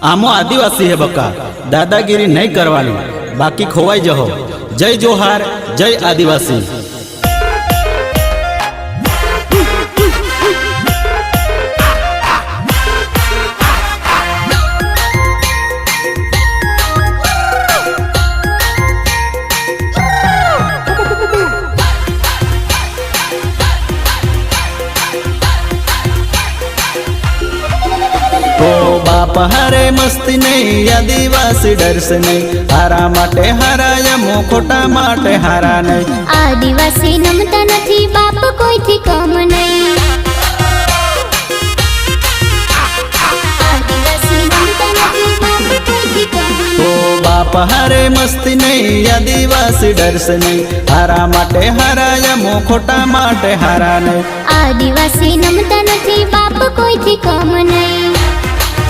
आमो आदिवासी है बका, दादागिरी नहीं करवानी, बाकी खोवाई जहो। जय जोहार, जय आदिवासी। बाप हरे मस्ती नहीं, आदिवासी डर से नहीं, हारा माटे हारा यमो खोटा माटे हारा नहीं। आदिवासी नमता नहीं, बाप कोई थी कम नहीं। आदिवासी नमता नहीं, बाप कोई थी कम नहीं। ओ बाप हरे मस्ती नहीं, आदिवासी डर से नहीं, हारा माटे हारा यमो खोटा माटे हारा नहीं। आदिवासी नमता नहीं, बाप कोई थी कम नहीं।